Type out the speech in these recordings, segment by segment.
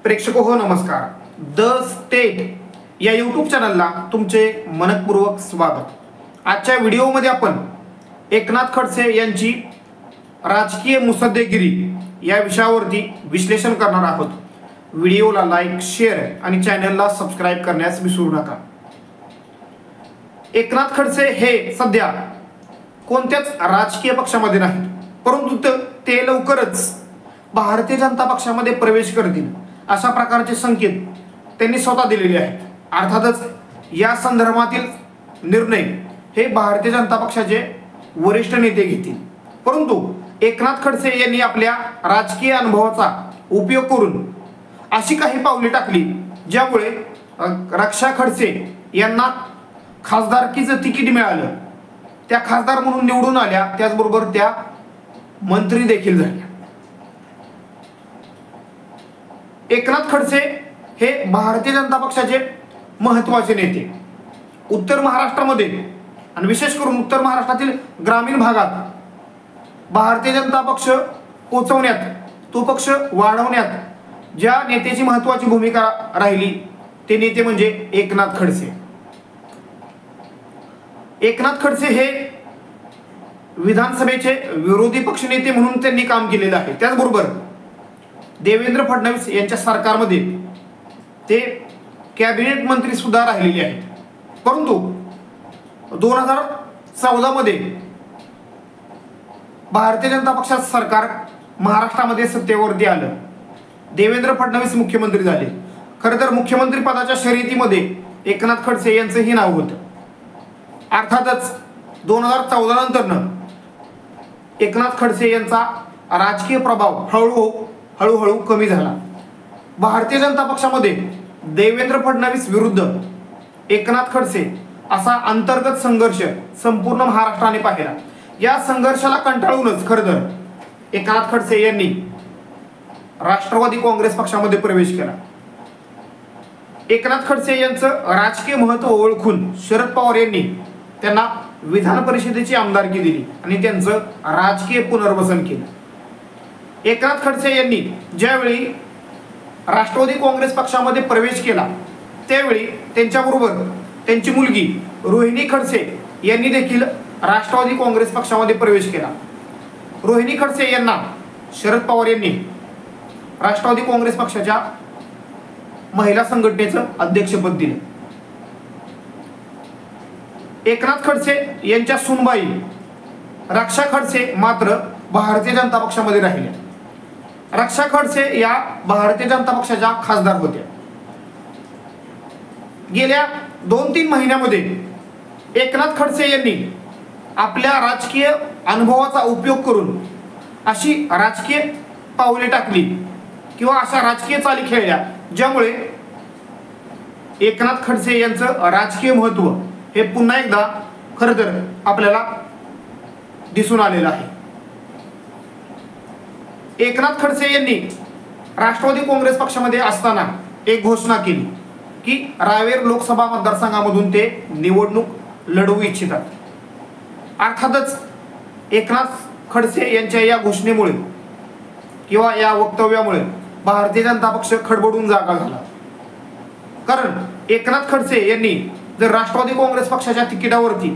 प्रेक्षको हो नमस्कार. The state या यूट्यूब चॅनलला तुमचे मनपूर्वक स्वागत. आजच्या व्हिडिओमध्ये आपण एकनाथ खडसे यांची राजकीय मुसद्देगिरी या विषयावरती विश्लेषण करणार आहोत. व्हिडिओला लाईक, शेअर आणि चॅनलला सबस्क्राईब करण्यास विसरू नका. एकनाथ खडसे हे सध्या कोणत्याच राजकीय पक्षामध्ये नाहीत, परंतु ते लवकरच भारतीय जनता पक्षामध्ये प्रवेश करतील अशा प्रकारचे संकेत त्यांनी स्वतः दिलेले आहेत. अर्थातच या संदर्भातील निर्णय हे भारतीय जनता पक्षाचे वरिष्ठ नेते घेतील, परंतु एकनाथ खडसे यांनी आपल्या राजकीय अनुभवाचा उपयोग करून अशी काही पावले टाकली ज्यामुळे रक्षा खडसे यांना खासदारकीचं तिकीट मिळालं. त्या खासदार म्हणून निवडून आल्या, त्याचबरोबर त्या मंत्री देखील झाल्या. एकनाथ खडसे हे भारतीय जनता पक्षाचे महत्त्वाचे नेते. उत्तर महाराष्ट्रामध्ये आणि विशेष करून उत्तर महाराष्ट्रातील ग्रामीण भागात भारतीय जनता पक्ष पोचवण्यात, तो पक्ष वाढवण्यात ज्या नेत्याची महत्त्वाची भूमिका राहिली ते नेते म्हणजे एकनाथ खडसे. एकनाथ खडसे हे विधानसभेचे विरोधी पक्षनेते म्हणून त्यांनी काम केलेलं आहे. त्याचबरोबर देवेंद्र फडणवीस यांच्या सरकारमध्ये ते कॅबिनेट मंत्री सुद्धा राहिलेले आहेत. परंतु 2014 मध्ये भारतीय जनता पक्षाचं सरकार महाराष्ट्रामध्ये सत्तेवरती आलं. देवेंद्र फडणवीस मुख्यमंत्री झाले. खरं तर मुख्यमंत्री पदाच्या शर्यतीमध्ये एकनाथ खडसे यांचंही नाव होतं. अर्थातच 2014 नंतरनं एकनाथ खडसे यांचा राजकीय प्रभाव हळूहळू कमी झाला. भारतीय जनता पक्षामध्ये देवेंद्र फडणवीस विरुद्ध एकनाथ खडसे असा अंतर्गत संघर्ष संपूर्ण महाराष्ट्राने पाहिला. या संघर्षाला कंटाळूनच खरं तर एकनाथ खडसे यांनी राष्ट्रवादी काँग्रेस पक्षामध्ये प्रवेश केला. एकनाथ खडसे यांचं राजकीय महत्त्व ओळखून शरद पवार यांनी त्यांना विधान परिषदेची आमदारकी दिली आणि त्यांचं राजकीय पुनर्वसन केलं. एकनाथ खडसे यांनी ज्यावेळी राष्ट्रवादी काँग्रेस पक्षामध्ये प्रवेश केला त्यावेळी त्यांच्याबरोबर त्यांची मुलगी रोहिणी खडसे यांनी देखील राष्ट्रवादी काँग्रेस पक्षामध्ये प्रवेश केला. रोहिणी खडसे यांना शरद पवार यांनी राष्ट्रवादी काँग्रेस पक्षाच्या महिला संघटनेचं अध्यक्षपद दिले. एकनाथ खडसे यांच्या सुनबाई रक्षा खडसे मात्र भारतीय जनता पक्षामध्ये राहिल्या. रक्षा खडसे या भारतीय जनता पक्षाच्या खासदार होत्या. गेल्या 2-3 महिन्यामध्ये एकनाथ खडसे यांनी आपल्या राजकीय अनुभवाचा उपयोग करून अशी राजकीय पावले टाकली किंवा अशा राजकीय चाली खेळल्या ज्यामुळे एकनाथ खडसे यांचं राजकीय महत्त्व हे पुन्हा एकदा खरं तर आपल्याला दिसून आलेलं आहे. एकनाथ खडसे यांनी राष्ट्रवादी काँग्रेस पक्षामध्ये असताना एक घोषणा केली की रावेर लोकसभा मतदारसंघामधून ते निवडणूक लढवू इच्छितात. अर्थातच एकनाथ खडसे यांच्या या घोषणेमुळे किंवा या वक्तव्यामुळे भारतीय जनता पक्ष खडबडून जागा झाला. कारण एकनाथ खडसे यांनी जर राष्ट्रवादी काँग्रेस पक्षाच्या तिकिटावरती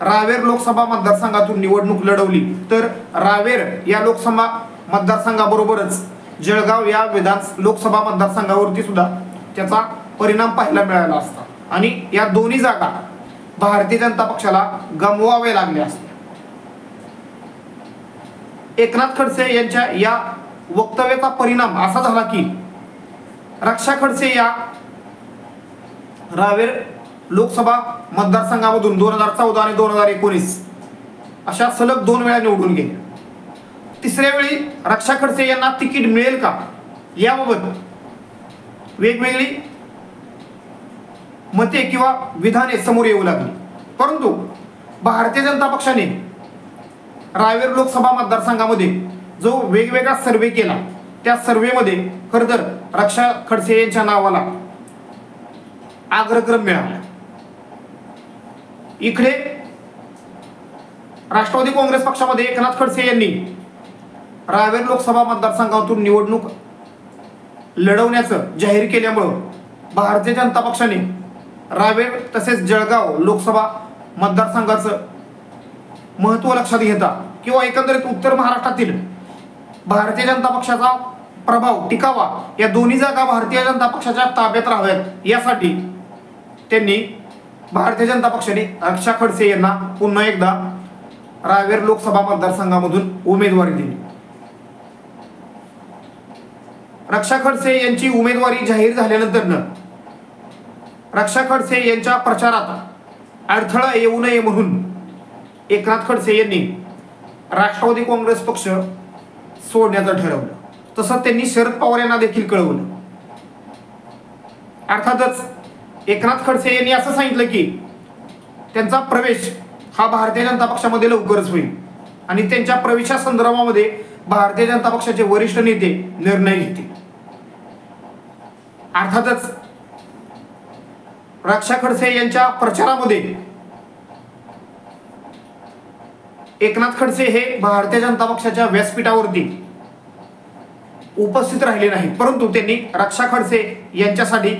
रावेर लोकसभा मतदारसंघातून निवडणूक लढवली तर रावेर या लोकसभा मतदारसंघाबरोबरच जळगाव या लोकसभा मतदारसंघावरती सुद्धा त्याचा परिणाम पाहायला मिळाला असता आणि या दोन्ही जागा भारतीय जनता पक्षाला गमवाव्या लागल्या असत्या. एकनाथ खडसे यांच्या या वक्तव्याचा परिणाम असा झाला की रक्षा खडसे या रावेर लोकसभा मतदारसंघामधून 2014 आणि 2019 अशा सलग 2 वेळा निवडून गेल्या. तिसऱ्या वेळी रक्षा खडसे यांना तिकीट मिळेल का याबाबत वेगवेगळी मते किंवा विधाने समोर येऊ लागली. परंतु भारतीय जनता पक्षाने रावेर लोकसभा मतदारसंघामध्ये जो वेगवेगळा सर्वे केला त्या सर्वेमध्ये खरं तर रक्षा खडसे यांच्या नावाला अग्रक्रम मिळाला. इकडे राष्ट्रवादी काँग्रेस पक्षामध्ये एकनाथ खडसे यांनी रावेर लोकसभा मतदारसंघातून निवडणूक लढवण्याचं जाहीर केल्यामुळं भारतीय जनता पक्षाने रावेर तसेच जळगाव लोकसभा मतदारसंघाचं महत्त्व लक्षात घेता किंवा एकंदरीत उत्तर महाराष्ट्रातील भारतीय जनता पक्षाचा प्रभाव टिकावा, या दोन्ही जागा भारतीय जनता पक्षाच्या ताब्यात राहाव्यात यासाठी त्यांनी भारतीय जनता पक्षाने रक्षा खडसे यांना पुन्हा एकदा रावेर लोकसभा मतदारसंघामधून उमेदवारी दिली. रक्षा खडसे यांची उमेदवारी जाहीर झाल्यानंतर रक्षा खडसे यांच्या प्रचारात अडथळा येऊ नये म्हणून एकनाथ खडसे यांनी राष्ट्रवादी काँग्रेस पक्ष सोडण्याचं ठरवलं. तसं त्यांनी शरद पवार यांना देखील कळवलं. अर्थातच एकनाथ खडसे यांनी असं सांगितलं की त्यांचा प्रवेश हा भारतीय जनता पक्षामध्ये लवकरच होईल आणि त्यांच्या प्रवेशासंदर्भामध्ये भारतीय जनता पक्षाचे वरिष्ठ नेते निर्णय घेतील. अर्थातच रक्षा खडसे यांच्या प्रचारामध्ये एकनाथ खडसे हे भारतीय जनता पक्षाच्या व्यासपीठावरती उपस्थित राहिले नाही, परंतु त्यांनी रक्षा खडसे यांच्यासाठी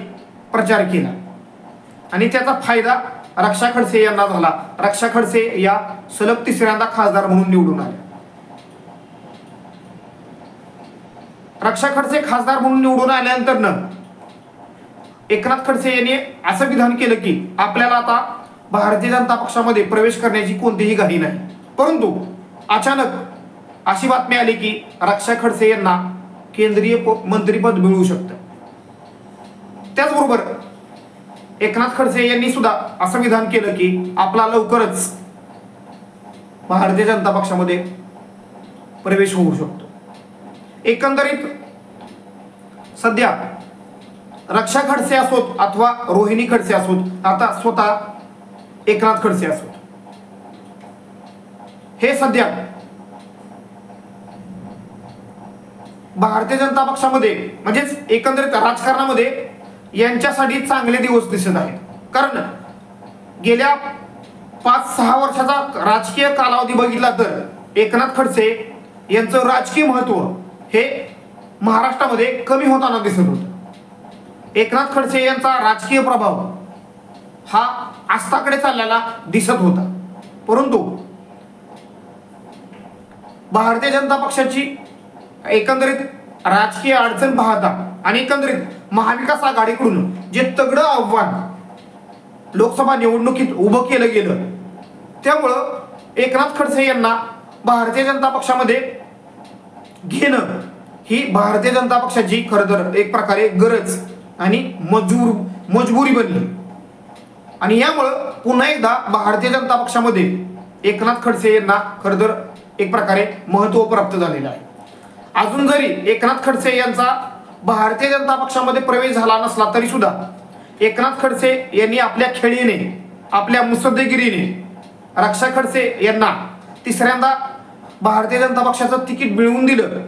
प्रचार केला आणि त्याचा फायदा रक्षा खडसे यांना झाला. रक्षा खडसे या सलग तिसऱ्यांदा खासदार म्हणून निवडून आले. रक्षा खडसे खासदार म्हणून निवडून आल्यानंतर एकनाथ खडसे यांनी असं विधान केलं की आपल्याला आता भारतीय जनता पक्षामध्ये प्रवेश करण्याची कोणतीही घाई नाही. परंतु अचानक अशी बातमी आली की रक्षा खडसे यांना केंद्रीय मंत्रिपद मिळू शकतं. त्याचबरोबर एकनाथ खडसे यांनी सुद्धा असं विधान केलं की आपला लवकरच भारतीय जनता पक्षामध्ये प्रवेश होऊ शकतो. एकंदरीत सध्या रक्षा खडसे असोत अथवा रोहिणी खडसे असोत, आता स्वतः एकनाथ खडसे असोत, हे सध्या भारतीय जनता पक्षामध्ये म्हणजेच एकंदरीत राजकारणामध्ये यांच्यासाठी चांगले दिवस दिसत आहेत. कारण गेल्या 5-6 वर्षाचा राजकीय कालावधी बघितला तर एकनाथ खडसे यांचं राजकीय महत्त्व हे महाराष्ट्रामध्ये कमी होताना दिसत होतं. एकनाथ खडसे यांचा राजकीय प्रभाव हा आस्थाकडे चाललेला दिसत होता. परंतु भारतीय जनता पक्षाची एकंदरीत राजकीय अडचण पाहता आणि एकंदरीत महाविकास आघाडीकडून जे तगडं आव्हान लोकसभा निवडणुकीत उभं केलं गेलं, त्यामुळं एकनाथ खडसे यांना भारतीय जनता पक्षामध्ये घेणं ही भारतीय जनता पक्षाची खरं तर एक प्रकारे गरज आणि मजबुरी बनली. आणि यामुळं पुन्हा एकदा भारतीय जनता पक्षामध्ये एकनाथ खडसे यांना खरं तर एक प्रकारे महत्त्व प्राप्त झालेलं आहे. अजून जरी एकनाथ खडसे यांचा भारतीय जनता पक्षामध्ये प्रवेश झाला नसला तरी सुद्धा एकनाथ खडसे यांनी आपल्या खेळीने, आपल्या मुसद्देगिरीने रक्षा खडसे यांना तिसऱ्यांदा भारतीय जनता पक्षाचं तिकीट मिळवून दिलं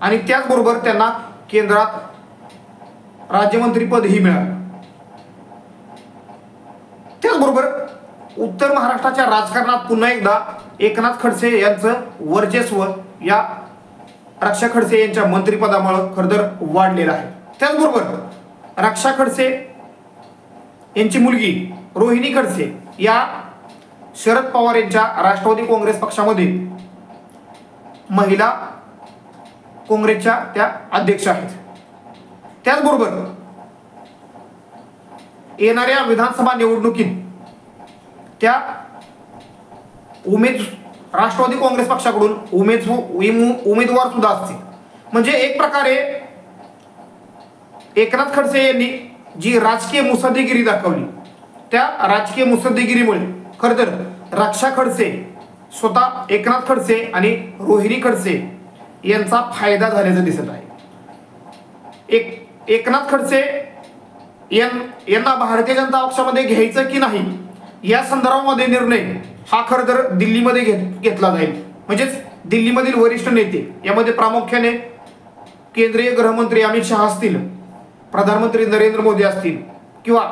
आणि त्याचबरोबर त्यांना केंद्रात राज्यमंत्रीपदही मिळालं. त्याचबरोबर उत्तर महाराष्ट्राच्या राजकारणात पुन्हा एकदा एकनाथ खडसे यांचं वर्चस्व या रक्षा खडसे यांच्या मंत्रिपदामुळे खरं तर वाढलेलं आहे. त्याचबरोबर रक्षा खडसे यांची मुलगी रोहिणी खडसे या शरद पवार यांच्या राष्ट्रवादी काँग्रेस पक्षामध्ये महिला काँग्रेसच्या त्या अध्यक्ष आहेत. त्याचबरोबर येणाऱ्या विधानसभा निवडणुकीत त्या राष्ट्रवादी काँग्रेस पक्षाकडून उमेदवार सुद्धा असतील. म्हणजे एक प्रकारे एकनाथ खडसे यांनी जी राजकीय मुसद्देगिरी दाखवली, त्या राजकीय मुसद्देगिरीमुळे खरं तर रक्षा खडसे, स्वतः एकनाथ खडसे आणि रोहिणी खडसे यांचा फायदा झाल्याचं दिसत आहे. एकनाथ खडसे यांना भारतीय जनता पक्षामध्ये घ्यायचं की नाही या संदर्भामध्ये निर्णय हा खरं तर दिल्लीमध्ये घेतला जाईल. म्हणजेच दिल्लीमधील वरिष्ठ नेते, यामध्ये प्रामुख्याने केंद्रीय गृहमंत्री अमित शहा असतील, प्रधानमंत्री नरेंद्र मोदी असतील किंवा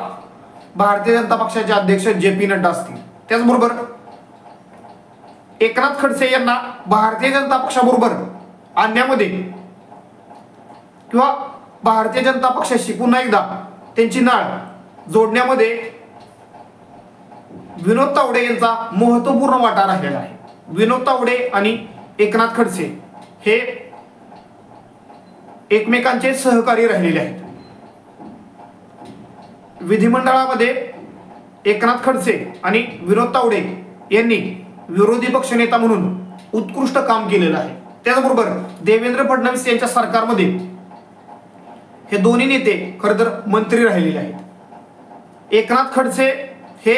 भारतीय जनता पक्षाचे अध्यक्ष JP नड्डा असतील. त्याचबरोबर एकनाथ खडसे यांना भारतीय जनता पक्षाबरोबर आणण्यामध्ये किंवा भारतीय जनता पक्षाशी पुन्हा एकदा त्यांची नाळ जोडण्यामध्ये विनोद तावडे यांचा महत्त्वपूर्ण वाटा राहिलेला आहे. विनोद तावडे आणि एकनाथ खडसे हे एकमेकांचे सहकारी राहिलेले आहेत. विधिमंडळामध्ये एकनाथ खडसे आणि विनोद तावडे यांनी विरोधी पक्षनेता म्हणून उत्कृष्ट काम केलेलं आहे. त्याचबरोबर देवेंद्र फडणवीस यांच्या सरकारमध्ये हे दोन्ही नेते खरं तर मंत्री राहिलेले आहेत. एकनाथ खडसे हे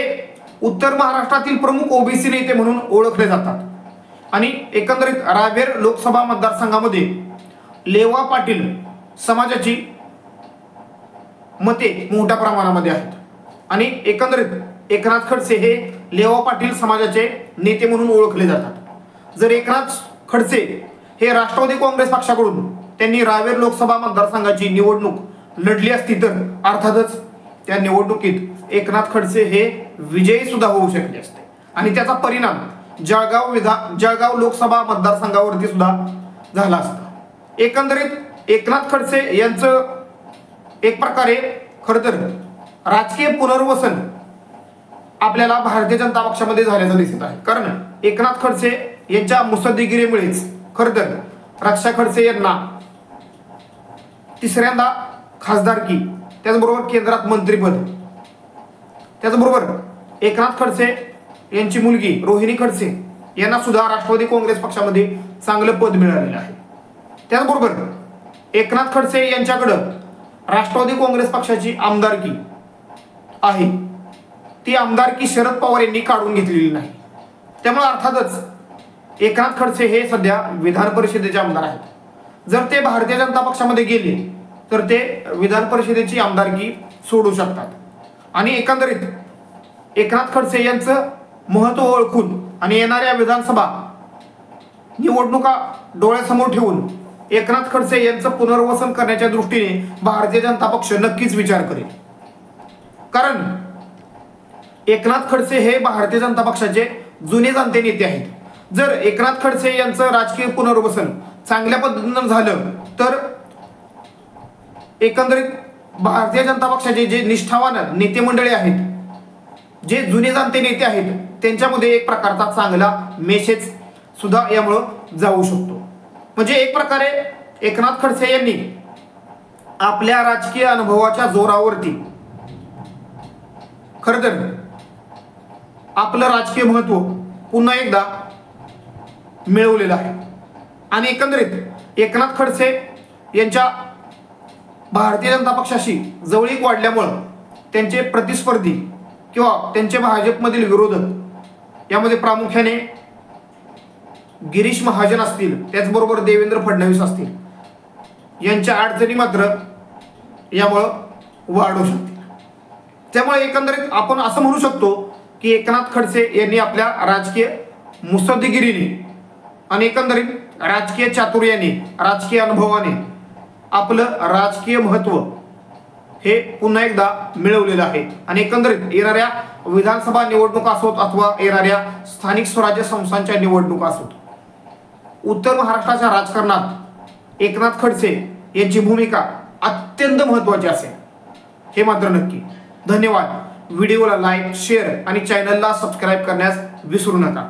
उत्तर महाराष्ट्रातील प्रमुख ओबीसी नेते म्हणून ओळखले जातात आणि एकंदरीत रावेर लोकसभा मतदारसंघामध्ये लेवा पाटील समाजाची मते मोठ्या प्रमाणामध्ये आहेत आणि एकंदरीत एकनाथ खडसे हे लेवा पाटील समाजाचे नेते म्हणून ओळखले जातात. जर एकनाथ खडसे हे राष्ट्रवादी काँग्रेस पक्षाकडून त्यांनी रावेर लोकसभा मतदारसंघाची निवडणूक लढली असती तर अर्थातच त्या निवडणुकीत एकनाथ खडसे हे विजयी सुद्धा होऊ शकले असते आणि त्याचा परिणाम जळगाव लोकसभा मतदारसंघावरती सुद्धा झाला असता. एकंदरीत एकनाथ खडसे यांचं एक प्रकारे खरं तर राजकीय पुनर्वसन आपल्याला भारतीय जनता पक्षामध्ये झाल्याचं दिसत आहे. कारण एकनाथ खडसे यांच्या मुत्सद्देगिरीमुळेच खरं तर रक्षा खडसे यांना तिसऱ्यांदा खासदारकी, त्याचबरोबर केंद्रात मंत्रिपद, त्याचबरोबर एकनाथ खडसे यांची मुलगी रोहिणी खडसे यांना सुद्धा राष्ट्रवादी काँग्रेस पक्षामध्ये चांगलं पद मिळालेलं आहे. त्याचबरोबर एकनाथ खडसे यांच्याकडं राष्ट्रवादी काँग्रेस पक्षाची आमदारकी आहे, ती आमदारकी शरद पवार यांनी काढून घेतलेली नाही. त्यामुळे अर्थातच एकनाथ खडसे हे सध्या विधान परिषदेचे आमदार आहेत. जर ते भारतीय जनता पक्षामध्ये गेले तर ते विधान परिषदेची आमदारकी सोडू शकतात आणि एकंदरीत एकनाथ खडसे यांचं महत्त्व ओळखून आणि येणाऱ्या विधानसभा निवडणुका डोळ्यासमोर ठेवून एकनाथ खडसे यांचं पुनर्वसन करण्याच्या दृष्टीने भारतीय जनता पक्ष नक्कीच विचार करेल. कारण एकनाथ खडसे हे भारतीय जनता पक्षाचे जुने जाणते नेते आहेत. जर एकनाथ खडसे यांचं राजकीय पुनर्वसन चांगल्या पद्धतीनं झालं तर एकंदरीत भारतीय जनता पक्षाचे जे निष्ठावान नेते मंडळी आहेत, जे जुने जाणते नेते आहेत, त्यांच्यामध्ये एक प्रकारचा चांगला मेसेज सुद्धा यामुळं जाऊ शकतो. म्हणजे एक प्रकारे एकनाथ खडसे यांनी आपल्या राजकीय अनुभवाच्या जोरावरती खरं तर आपलं राजकीय महत्त्व पुन्हा एकदा मिळवलेलं आहे आणि एकंदरीत एकनाथ खडसे यांच्या भारतीय जनता पक्षाशी जवळीक वाढल्यामुळं त्यांचे प्रतिस्पर्धी किंवा त्यांचे भाजपमधील विरोधक यामध्ये प्रामुख्याने गिरीश महाजन असतील, त्याचबरोबर देवेंद्र फडणवीस असतील, यांच्या अडचणी मात्र यामुळं वाढू शकतील. त्यामुळे एकंदरीत आपण असं म्हणू शकतो की एकनाथ खडसे यांनी आपल्या राजकीय मुत्सद्देगिरीने आणि एकंदरीत राजकीय चातुर्याने, राजकीय अनुभवाने आपलं राजकीय महत्त्व हे पुन्हा एकदा मिळवलेलं आहे आणि एकंदरीत येणाऱ्या विधानसभा निवडणुका असोत अथवा येणाऱ्या स्थानिक स्वराज्य संस्थांच्या निवडणुका असोत, उत्तर महाराष्ट्राच्या राजकारणात एकनाथ खडसे यांची भूमिका अत्यंत महत्त्वाची असेल, हे मात्र नक्की. धन्यवाद. व्हिडिओला लाईक, शेअर आणि चॅनलला सबस्क्राईब करण्यास विसरू नका.